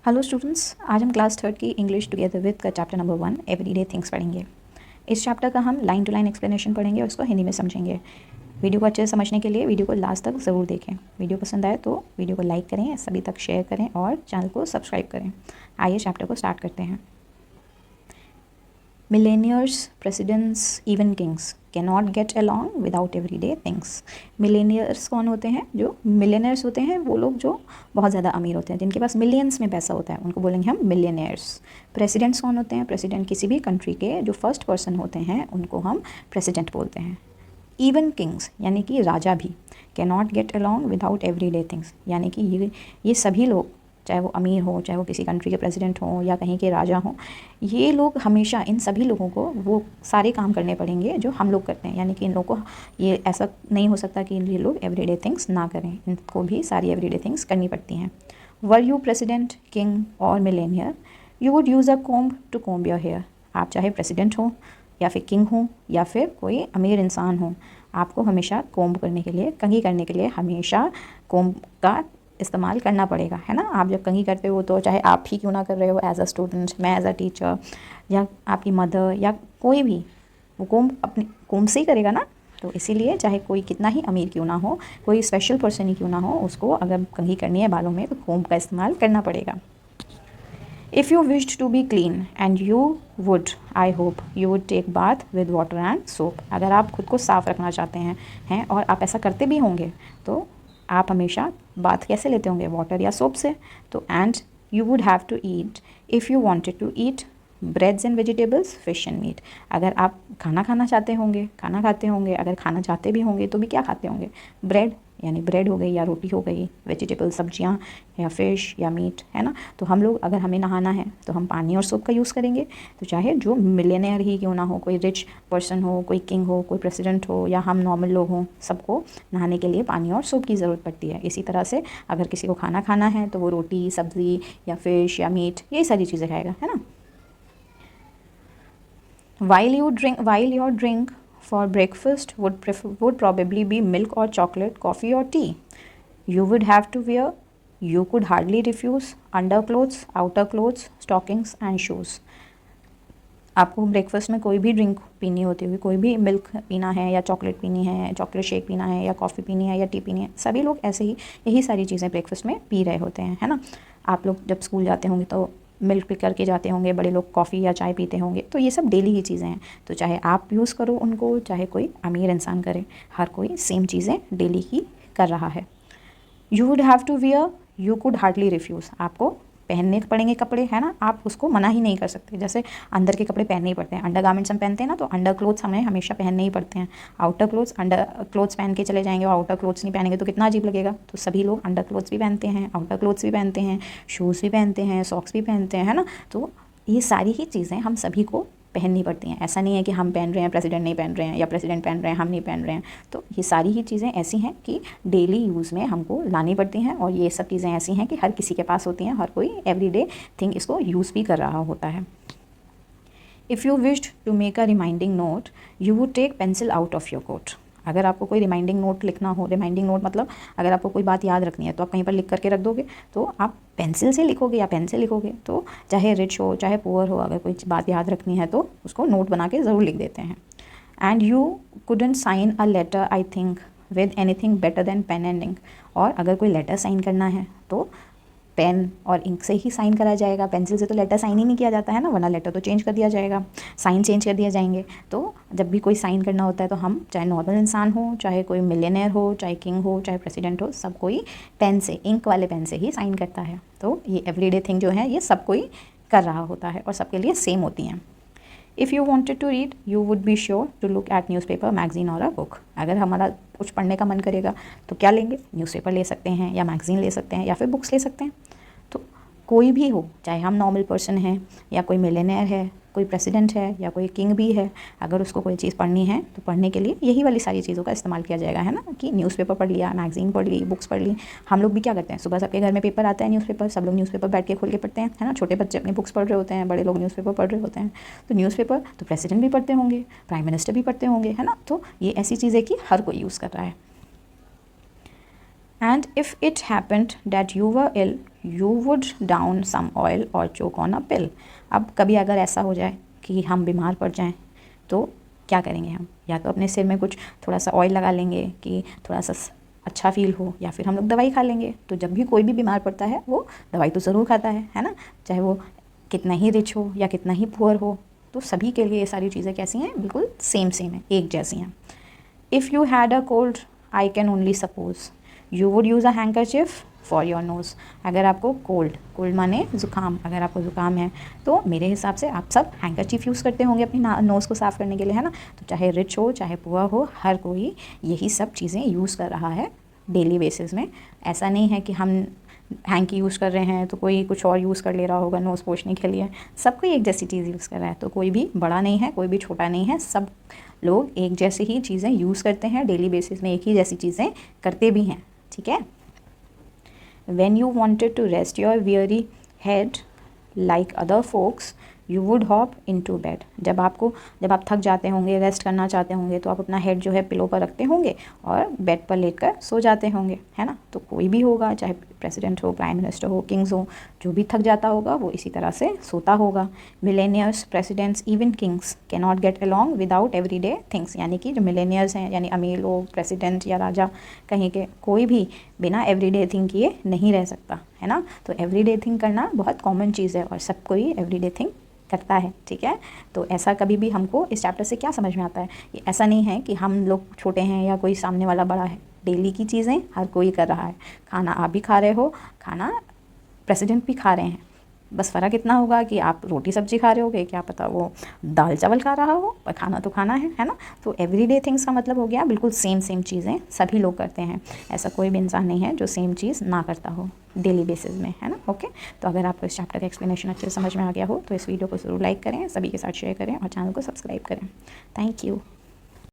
Hello students, आज हम class third की इंग्लिश टुगेदर विद का चैप्टर नंबर 1 एवरीडे थिंग्स पढ़ेंगे। इस चैप्टर का हम लाइन टू लाइन एक्सप्लेनेशन पढ़ेंगे और इसको हिंदी में समझेंगे। वीडियो को अच्छे से समझने के लिए वीडियो को लास्ट तक ज़रूर देखें। वीडियो पसंद आए तो वीडियो को लाइक करें, सभी तक शेयर करें और चैनल को सब्सक्राइब करें। आइए चैप्टर को स्टार्ट करते हैं। Millennials, presidents, even kings cannot get along without everyday things. Millionaires कौन होते हैं? जो मिलेनियर्स होते हैं वो लोग जो बहुत ज़्यादा अमीर होते हैं, जिनके पास मिलियंस में पैसा होता है, उनको बोलेंगे हम मिलेनियर्स। प्रेसिडेंट्स कौन होते हैं? प्रेसिडेंट किसी भी कंट्री के जो फर्स्ट पर्सन होते हैं उनको हम प्रेसिडेंट बोलते हैं। इवन किंग्स यानी कि राजा भी cannot get along without everyday things, यानी कि ये सभी लोग, चाहे वो अमीर हो, चाहे वो किसी कंट्री के प्रेसिडेंट हों या कहीं के राजा हों, ये लोग हमेशा, इन सभी लोगों को वो सारे काम करने पड़ेंगे जो हम लोग करते हैं। यानी कि इन लोगों को ये ऐसा नहीं हो सकता कि ये लोग एवरीडे थिंग्स ना करें, इनको भी सारी एवरीडे थिंग्स करनी पड़ती हैं। वर यू प्रेसिडेंट, किंग और millionaire, you would use a comb to comb your hair. आप चाहे प्रेसिडेंट हो या फिर किंग हो या फिर कोई अमीर इंसान हो, आपको हमेशा कोम्ब करने के लिए, कंघी करने के लिए हमेशा कोम्ब का इस्तेमाल करना पड़ेगा, है ना। आप जब कंघी करते हो तो चाहे आप ही क्यों ना कर रहे हो, एज अ स्टूडेंट, मैं एज अ टीचर, या आपकी मदर या कोई भी, वो कोम्ब अपने कोम्ब से ही करेगा ना। तो इसीलिए चाहे कोई कितना ही अमीर क्यों ना हो, कोई स्पेशल पर्सन ही क्यों ना हो, उसको अगर कंघी करनी है बालों में तो कोम्ब का इस्तेमाल करना पड़ेगा। If you wished to be clean and you would, I hope you would take bath with water and soap. अगर आप खुद को साफ़ रखना चाहते हैं और आप ऐसा करते भी होंगे तो आप हमेशा बाथ कैसे लेते होंगे? वाटर या सोप से। तो and you would have to eat, if you wanted to eat breads and vegetables, fish and meat. अगर आप खाना खाना चाहते होंगे, खाना खाते होंगे, अगर खाना चाहते भी होंगे तो भी क्या खाते होंगे? ब्रेड, यानी ब्रेड हो गई या रोटी हो गई, वेजिटेबल सब्जियां या फिश या मीट, है ना। तो हम लोग, अगर हमें नहाना है तो हम पानी और सोप का यूज़ करेंगे। तो चाहे जो मिलियनेयर ही क्यों ना हो, कोई रिच पर्सन हो, कोई किंग हो, कोई प्रेसिडेंट हो या हम नॉर्मल लोग हों, सबको नहाने के लिए पानी और सोप की ज़रूरत पड़ती है। इसी तरह से अगर किसी को खाना खाना है तो वो रोटी, सब्ज़ी या फिश या मीट, यही सारी चीज़ें खाएगा, है ना। While your drink for breakfast would probably be milk or chocolate, coffee or tea. You would have to wear, you could hardly refuse, underclothes, outer clothes, stockings and shoes. आपको breakfast में कोई भी ड्रिंक पीनी होती होगी, कोई भी milk पीना है या चॉकलेट पीनी है, चॉकलेट शेक पीना है या कॉफ़ी पीनी है या टी पीनी है, सभी लोग ऐसे ही यही सारी चीज़ें ब्रेकफास्ट में पी रहे होते हैं, है ना। आप लोग जब स्कूल जाते होंगे तो मिल्क पी करके जाते होंगे, बड़े लोग कॉफ़ी या चाय पीते होंगे। तो ये सब डेली की चीज़ें हैं। तो चाहे आप यूज़ करो उनको, चाहे कोई अमीर इंसान करे, हर कोई सेम चीज़ें डेली ही कर रहा है। You would have to wear, you could hardly refuse. आपको पहनने पड़ेंगे कपड़े, है ना, आप उसको मना ही नहीं कर सकते। जैसे अंदर के कपड़े पहनने ही पड़ते हैं, अंडर गारमेंट्स हम पहनते हैं ना, तो अंडर क्लोथ्स हमें हमेशा पहनने ही पड़ते हैं। आउटर क्लोथ्स, अंडर क्लोथ्स पहन के चले जाएंगे और आउटर क्लोथ्स नहीं पहनेंगे तो कितना अजीब लगेगा। तो सभी लोग अंडर क्लोथ्स भी पहनते हैं, आउटर क्लोथ्स भी पहनते हैं, शूज़ भी पहनते हैं, सॉक्स भी पहनते हैं, है ना। तो ये सारी ही चीज़ें हम सभी को पहननी पड़ती हैं। ऐसा नहीं है कि हम पहन रहे हैं, प्रेसिडेंट नहीं पहन रहे हैं, या प्रेसिडेंट पहन रहे हैं, हम नहीं पहन रहे हैं। तो ये सारी ही चीज़ें ऐसी हैं कि डेली यूज़ में हमको लानी पड़ती हैं, और ये सब चीज़ें ऐसी हैं कि हर किसी के पास होती हैं, हर कोई एवरीडे थिंग इसको यूज़ भी कर रहा होता है। If you wished to make a reminding note, you would take pencil out of your coat. अगर आपको कोई रिमाइंडिंग नोट लिखना हो, रिमाइंडिंग नोट मतलब अगर आपको कोई बात याद रखनी है तो आप कहीं पर लिख करके रख दोगे, तो आप पेंसिल से लिखोगे या पेन से लिखोगे। तो चाहे रिच हो चाहे पुअर हो, अगर कोई बात याद रखनी है तो उसको नोट बना के ज़रूर लिख देते हैं। And you couldn't sign a letter, I think, with anything better than pen and ink. और अगर कोई लेटर साइन करना है तो पेन और इंक से ही साइन करा जाएगा। पेंसिल से तो लेटर साइन ही नहीं किया जाता है ना, वरना लेटर तो चेंज कर दिया जाएगा, साइन चेंज कर दिया जाएंगे। तो जब भी कोई साइन करना होता है तो हम, चाहे नॉर्मल इंसान हो, चाहे कोई मिलियनेयर हो, चाहे किंग हो, चाहे प्रेसिडेंट हो, सब कोई पेन से, इंक वाले पेन से ही साइन करता है। तो ये एवरीडे थिंग जो है ये सब कोई कर रहा होता है और सबके लिए सेम होती हैं। If you wanted to read, you would be sure to look at newspaper, magazine और अ बुक। अगर हमारा कुछ पढ़ने का मन करेगा तो क्या लेंगे? न्यूज़पेपर ले सकते हैं या मैगजीन ले सकते हैं या फिर बुक्स ले सकते हैं। तो कोई भी हो, चाहे हम नॉर्मल पर्सन हैं या कोई मिलियनेयर है, कोई प्रेसिडेंट है या कोई किंग भी है, अगर उसको कोई चीज़ पढ़नी है तो पढ़ने के लिए यही वाली सारी चीज़ों का इस्तेमाल किया जाएगा, है ना। कि न्यूज़पेपर पढ़ लिया, मैगजीन पढ़ ली, बुक्स पढ़ ली। हम लोग भी क्या करते हैं, सुबह सबके घर में पेपर आता है, न्यूज़पेपर, सब लोग न्यूज़पेपर बैठ के खोल के पढ़ते हैं, है ना। छोटे बच्चे अपनी बुक्स पढ़ रहे होते हैं, बड़े लोग न्यूज़पेपर पढ़ रहे होते हैं। तो न्यूज़पेपर तो प्रेसिडेंट भी पढ़ते होंगे, प्राइम मिनिस्टर भी पढ़ते होंगे, है ना। तो ये ऐसी चीज़ है कि हर कोई यूज़ कर रहा है। And if it happened that you were ill, you would down some oil और चोक ऑन अ पिल। अब कभी अगर ऐसा हो जाए कि हम बीमार पड़ जाएं तो क्या करेंगे हम? या तो अपने सिर में कुछ थोड़ा सा ऑयल लगा लेंगे कि थोड़ा सा अच्छा फील हो, या फिर हम लोग दवाई खा लेंगे। तो जब भी कोई भी बीमार पड़ता है वो दवाई तो ज़रूर खाता है ना, चाहे वो कितना ही रिच हो या कितना ही पुअर हो। तो सभी के लिए ये सारी चीज़ें कैसी हैं? बिल्कुल सेम है, एक जैसी हैं। If you had a cold I can only suppose you would use a handkerchief for your nose. अगर आपको कोल्ड माने ज़ुकाम, अगर आपको ज़ुकाम है तो मेरे हिसाब से आप सब हैंकरचिफ यूज़ करते होंगे अपनी नोज़ को साफ़ करने के लिए, है ना। तो चाहे रिच हो चाहे पुअर हो, हर कोई यही सब चीज़ें यूज़ कर रहा है डेली बेसिस में। ऐसा नहीं है कि हम हैंकी यूज़ कर रहे हैं तो कोई कुछ और यूज़ कर ले रहा होगा नोज़ पोंछने के लिए। सब कोई एक जैसी चीज़ यूज़ कर रहा है, तो कोई भी बड़ा नहीं है, कोई भी छोटा नहीं है। सब लोग एक जैसी ही चीज़ें यूज़ करते हैं डेली बेसिस में, एक ही जैसी चीज़ें करते भी हैं, ठीक है। When you wanted to rest your weary head like other folks, you would hop into bed. जब आप थक जाते होंगे, रेस्ट करना चाहते होंगे, तो आप अपना हेड जो है पिलो पर रखते होंगे और बेड पर लेटकर सो जाते होंगे, है ना। तो कोई भी होगा, चाहे प्रेसिडेंट हो, प्राइम मिनिस्टर हो, किंग्स हो, जो भी थक जाता होगा वो इसी तरह से सोता होगा। Millionaires, presidents, even kings can not get along without everyday things. यानी कि जो मिलेनियर्स हैं, यानी अमीर लोग, प्रेसिडेंट या राजा कहीं के, कोई भी बिना एवरीडे थिंग किए नहीं रह सकता, है ना। तो एवरीडे थिंग करना बहुत कॉमन चीज़ है और सब कोई एवरीडे थिंग करता है, ठीक है। तो ऐसा कभी भी हमको इस चैप्टर से क्या समझ में आता है? ये ऐसा नहीं है कि हम लोग छोटे हैं या कोई सामने वाला बड़ा है। डेली की चीज़ें हर कोई कर रहा है। खाना आप भी खा रहे हो, खाना प्रेसिडेंट भी खा रहे हैं। बस फ़र्क इतना होगा कि आप रोटी सब्जी खा रहे होगे, क्या पता वो दाल चावल खा रहा हो, पर खाना तो खाना है ना। तो एवरीडे थिंग्स का मतलब हो गया बिल्कुल सेम चीज़ें सभी लोग करते हैं। ऐसा कोई भी इंसान नहीं है जो सेम चीज़ ना करता हो डेली बेसिस में, है ना। ओके, तो अगर आपको इस चैप्टर का एक्सप्लेनेशन अच्छे से समझ में आ गया हो तो इस वीडियो को ज़रूर लाइक करें, सभी के साथ शेयर करें और चैनल को सब्सक्राइब करें। Thank you.